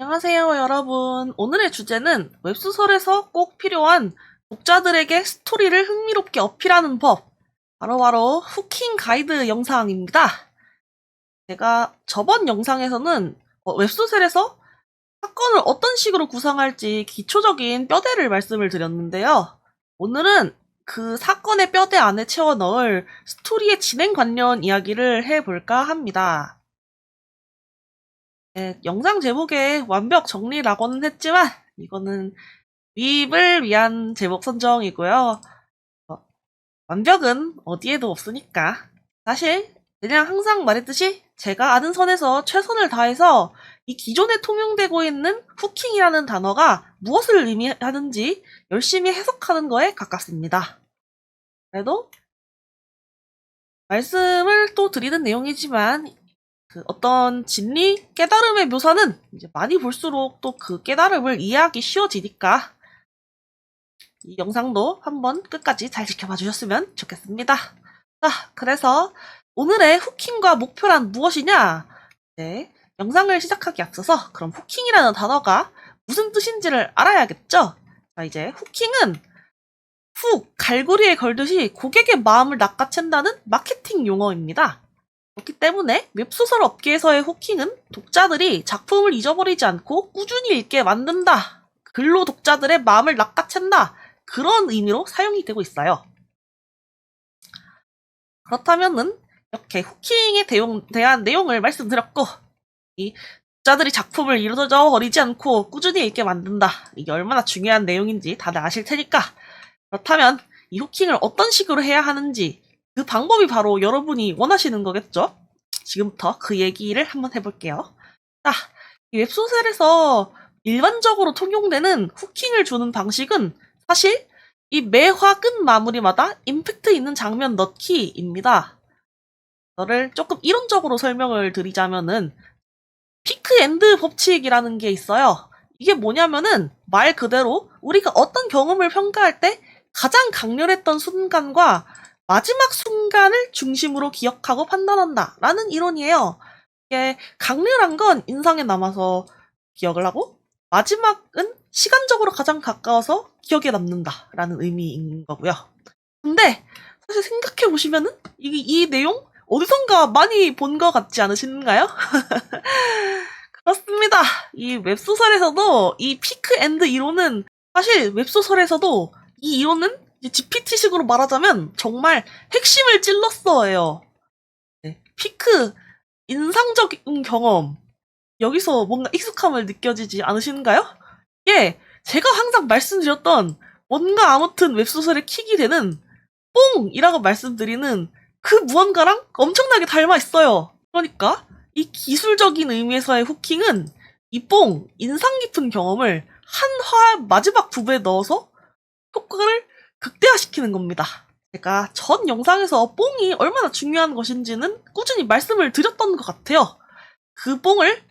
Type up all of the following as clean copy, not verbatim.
안녕하세요, 여러분. 오늘의 주제는 웹소설에서 꼭 필요한 독자들에게 스토리를 흥미롭게 어필하는 법. 바로바로 후킹 가이드 영상입니다. 제가 저번 영상에서는 웹소설에서 사건을 어떤 식으로 구성할지 기초적인 뼈대를 말씀을 드렸는데요. 오늘은 그 사건의 뼈대 안에 채워 넣을 스토리의 진행 관련 이야기를 해볼까 합니다. 네, 영상 제목에 완벽 정리라고는 했지만 이거는 위입을 위한 제목 선정이고요. 어, 완벽은 어디에도 없으니까. 사실 그냥 항상 말했듯이 제가 아는 선에서 최선을 다해서 이 기존에 통용되고 있는 후킹이라는 단어가 무엇을 의미하는지 열심히 해석하는 거에 가깝습니다. 그래도 말씀을 또 드리는 내용이지만 그 어떤 진리, 깨달음의 묘사는 이제 많이 볼수록 또 그 깨달음을 이해하기 쉬워지니까 이 영상도 한번 끝까지 잘 지켜봐 주셨으면 좋겠습니다. 자, 그래서 오늘의 후킹과 목표란 무엇이냐? 네, 영상을 시작하기 앞서서 그럼 후킹이라는 단어가 무슨 뜻인지를 알아야겠죠? 자, 이제 후킹은 훅, 갈고리에 걸듯이 고객의 마음을 낚아챈다는 마케팅 용어입니다. 그렇기 때문에 웹소설 업계에서의 후킹은 독자들이 작품을 잊어버리지 않고 꾸준히 읽게 만든다. 글로 독자들의 마음을 낚아챈다. 그런 의미로 사용이 되고 있어요. 그렇다면은 이렇게 후킹에 대한 내용을 말씀드렸고 이 독자들이 작품을 잃어버리지 않고 꾸준히 읽게 만든다. 이게 얼마나 중요한 내용인지 다들 아실 테니까 그렇다면 이 후킹을 어떤 식으로 해야 하는지 그 방법이 바로 여러분이 원하시는 거겠죠? 지금부터 그 얘기를 한번 해볼게요. 자, 이 웹소설에서 일반적으로 통용되는 후킹을 주는 방식은 사실 이 매화 끝 마무리마다 임팩트 있는 장면 넣기입니다. 이거를 조금 이론적으로 설명을 드리자면은 피크 앤드 법칙이라는 게 있어요. 이게 뭐냐면은 말 그대로 우리가 어떤 경험을 평가할 때 가장 강렬했던 순간과 마지막 순간을 중심으로 기억하고 판단한다 라는 이론이에요. 이게 강렬한 건 인상에 남아서 기억을 하고 마지막은 시간적으로 가장 가까워서 기억에 남는다 라는 의미인 거고요. 근데 사실 생각해 보시면은 이 내용 어디선가 많이 본 것 같지 않으신가요? 그렇습니다. 이 웹소설에서도 이 피크 앤드 이론은 사실 웹소설에서도 이 이론은 GPT식으로 말하자면 정말 핵심을 찔렀어요. 네, 피크, 인상적인 경험. 여기서 뭔가 익숙함을 느껴지지 않으신가요? 예, 제가 항상 말씀드렸던 뭔가 아무튼 웹소설의 킥이 되는 뽕이라고 말씀드리는 그 무언가랑 엄청나게 닮아 있어요. 그러니까 이 기술적인 의미에서의 후킹은 이 뽕, 인상 깊은 경험을 한 화 마지막 부분에 넣어서 효과를 극대화시키는 겁니다. 제가 전 영상에서 뽕이 얼마나 중요한 것인지는 꾸준히 말씀을 드렸던 것 같아요. 그 뽕을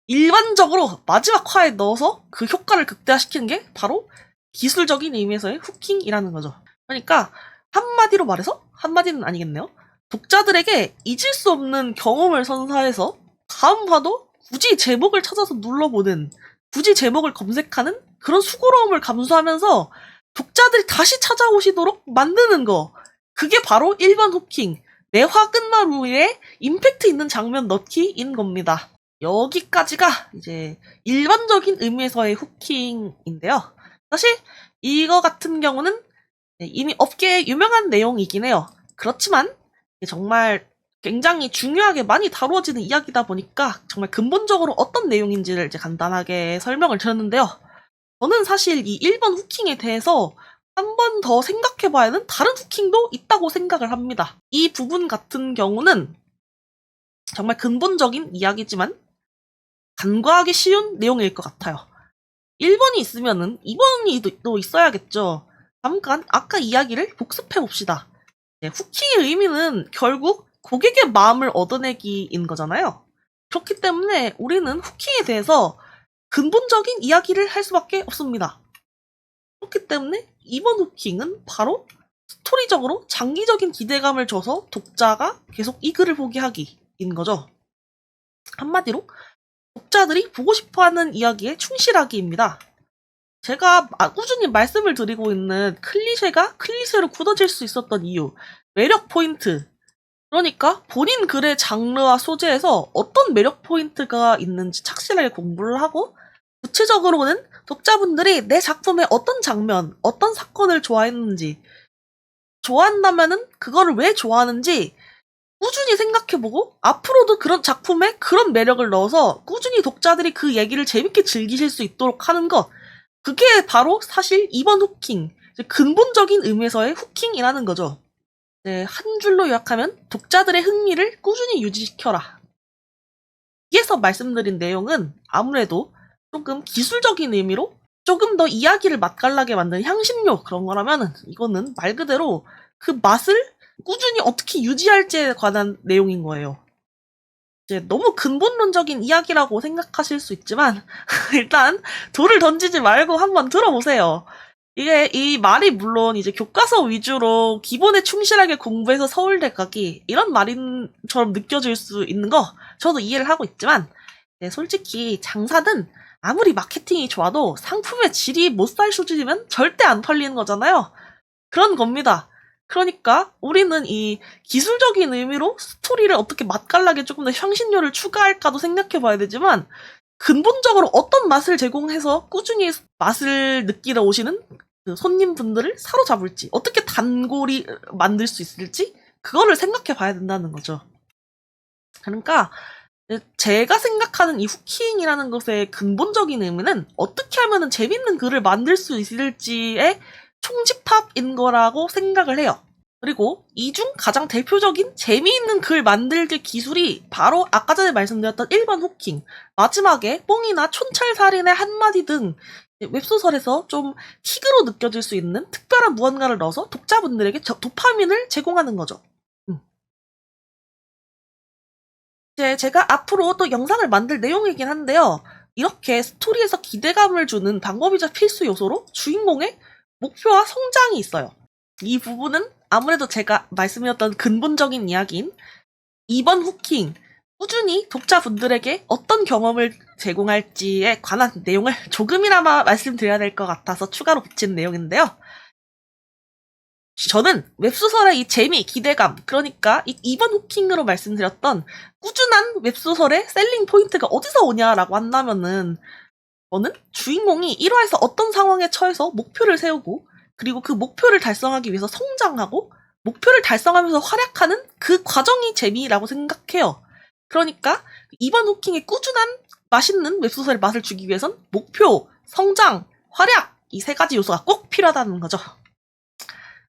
일반적으로 마지막 화에 넣어서 그 효과를 극대화시키는 게 바로 기술적인 의미에서의 후킹이라는 거죠. 그러니까 한마디로 말해서 한마디는 아니겠네요. 독자들에게 잊을 수 없는 경험을 선사해서 다음 화도 굳이 제목을 찾아서 눌러보는, 굳이 제목을 검색하는 그런 수고로움을 감수하면서 독자들이 다시 찾아오시도록 만드는 거. 그게 바로 일반 후킹, 매화 끝마루에 임팩트 있는 장면 넣기인 겁니다. 여기까지가 이제 일반적인 의미에서의 후킹인데요. 사실 이거 같은 경우는 이미 업계에 유명한 내용이긴 해요. 그렇지만 정말 굉장히 중요하게 많이 다루어지는 이야기다 보니까 정말 근본적으로 어떤 내용인지를 이제 간단하게 설명을 드렸는데요. 저는 사실 이 1번 후킹에 대해서 한 번 더 생각해봐야 하는 다른 후킹도 있다고 생각을 합니다. 이 부분 같은 경우는 정말 근본적인 이야기지만 간과하기 쉬운 내용일 것 같아요. 1번이 있으면은 2번이 또 있어야겠죠. 잠깐 아까 이야기를 복습해 봅시다. 후킹의 의미는 결국 고객의 마음을 얻어내기인 거잖아요. 그렇기 때문에 우리는 후킹에 대해서 근본적인 이야기를 할 수밖에 없습니다. 그렇기 때문에 이번 후킹은 바로 스토리적으로 장기적인 기대감을 줘서 독자가 계속 이 글을 보게 하기인 거죠. 한마디로 독자들이 보고 싶어하는 이야기에 충실하기입니다. 제가 꾸준히 말씀을 드리고 있는 클리셰가 클리셰로 굳어질 수 있었던 이유, 매력 포인트. 그러니까 본인 글의 장르와 소재에서 어떤 매력 포인트가 있는지 착실하게 공부를 하고, 구체적으로는 독자분들이 내 작품의 어떤 장면, 어떤 사건을 좋아했는지, 좋아한다면은 그거를 왜 좋아하는지 꾸준히 생각해보고 앞으로도 그런 작품에 그런 매력을 넣어서 꾸준히 독자들이 그 얘기를 재밌게 즐기실 수 있도록 하는 것. 그게 바로 사실 이번 후킹, 근본적인 의미에서의 후킹이라는 거죠. 네, 한 줄로 요약하면 독자들의 흥미를 꾸준히 유지시켜라. 여기에서 말씀드린 내용은 아무래도 조금 기술적인 의미로 조금 더 이야기를 맛깔나게 만드는 향신료 그런 거라면 이거는 말 그대로 그 맛을 꾸준히 어떻게 유지할지에 관한 내용인 거예요. 이제 너무 근본론적인 이야기라고 생각하실 수 있지만 일단 돌을 던지지 말고 한번 들어보세요. 이게 이 말이 물론 이제 교과서 위주로 기본에 충실하게 공부해서 서울대 가기 이런 말인처럼 느껴질 수 있는 거 저도 이해를 하고 있지만 솔직히 장사는 아무리 마케팅이 좋아도 상품의 질이 못 살 수준이면 절대 안 팔리는 거잖아요. 그런 겁니다. 그러니까 우리는 이 기술적인 의미로 스토리를 어떻게 맛깔나게 조금 더 향신료를 추가할까도 생각해 봐야 되지만 근본적으로 어떤 맛을 제공해서 꾸준히 맛을 느끼러 오시는 그 손님분들을 사로잡을지 어떻게 단골이 만들 수 있을지 그거를 생각해 봐야 된다는 거죠. 그러니까 제가 생각하는 이 후킹이라는 것의 근본적인 의미는 어떻게 하면 재밌는 글을 만들 수 있을지의 총집합인 거라고 생각을 해요. 그리고 이 중 가장 대표적인 재미있는 글 만들기 기술이 바로 아까 전에 말씀드렸던 1번 후킹, 마지막에 뽕이나 촌철살인의 한마디 등 웹소설에서 좀 킥으로 느껴질 수 있는 특별한 무언가를 넣어서 독자분들에게 도파민을 제공하는 거죠. 이제 제가 앞으로 또 영상을 만들 내용이긴 한데요. 이렇게 스토리에서 기대감을 주는 방법이자 필수 요소로 주인공의 목표와 성장이 있어요. 이 부분은 아무래도 제가 말씀드렸던 근본적인 이야기인 2번 후킹, 꾸준히 독자분들에게 어떤 경험을 제공할지에 관한 내용을 조금이나마 말씀드려야 될 것 같아서 추가로 붙인 내용인데요. 저는 웹소설의 이 재미, 기대감, 그러니까 이 2번 후킹으로 말씀드렸던 꾸준한 웹소설의 셀링 포인트가 어디서 오냐라고 한다면은 저는 주인공이 1화에서 어떤 상황에 처해서 목표를 세우고 그리고 그 목표를 달성하기 위해서 성장하고 목표를 달성하면서 활약하는 그 과정이 재미라고 생각해요. 그러니까 2번 후킹의 꾸준한 맛있는 웹소설의 맛을 주기 위해선 목표, 성장, 활약 이 세 가지 요소가 꼭 필요하다는 거죠.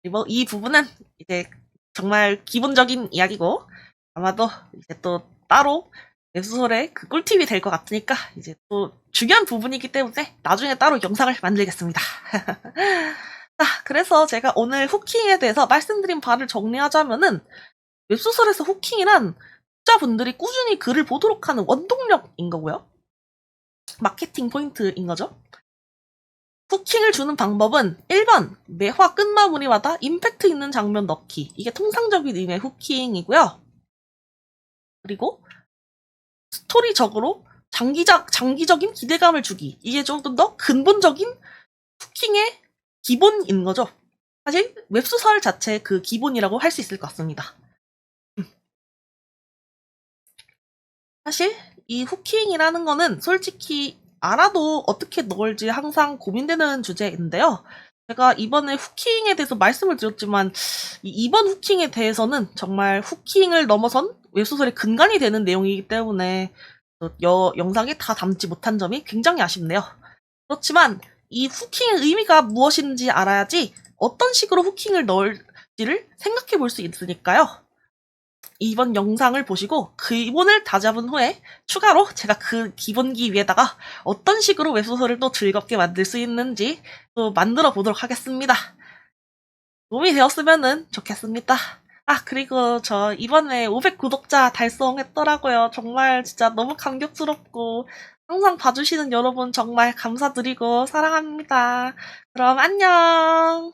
그리고 이 부분은 이제 정말 기본적인 이야기고 아마도 이제 또 따로 웹소설의 그 꿀팁이 될 것 같으니까 이제 또 중요한 부분이기 때문에 나중에 따로 영상을 만들겠습니다. 자, 그래서 제가 오늘 후킹에 대해서 말씀드린 바를 정리하자면은 웹소설에서 후킹이란 독자분들이 꾸준히 글을 보도록 하는 원동력인 거고요. 마케팅 포인트인 거죠. 후킹을 주는 방법은 1번, 매화 끝마무리마다 임팩트 있는 장면 넣기. 이게 통상적인 의미의 후킹이고요. 그리고 스토리적으로 장기적인 기대감을 주기. 이게 좀 더 근본적인 후킹의 기본인 거죠. 사실 웹소설 자체의 그 기본이라고 할 수 있을 것 같습니다. 사실 이 후킹이라는 거는 솔직히 알아도 어떻게 넣을지 항상 고민되는 주제인데요. 제가 이번에 후킹에 대해서 말씀을 드렸지만 이번 후킹에 대해서는 정말 후킹을 넘어선 웹소설의 근간이 되는 내용이기 때문에 영상에 다 담지 못한 점이 굉장히 아쉽네요. 그렇지만 이 후킹의 의미가 무엇인지 알아야지 어떤 식으로 후킹을 넣을지를 생각해 볼 수 있으니까요. 이번 영상을 보시고 기본을 다잡은 후에 추가로 제가 그 기본기 위에다가 어떤 식으로 웹소설을 또 즐겁게 만들 수 있는지 또 만들어 보도록 하겠습니다. 도움이 되었으면 좋겠습니다. 아, 그리고 저 이번에 500 구독자 달성했더라고요. 정말 진짜 너무 감격스럽고 항상 봐주시는 여러분 정말 감사드리고 사랑합니다. 그럼 안녕!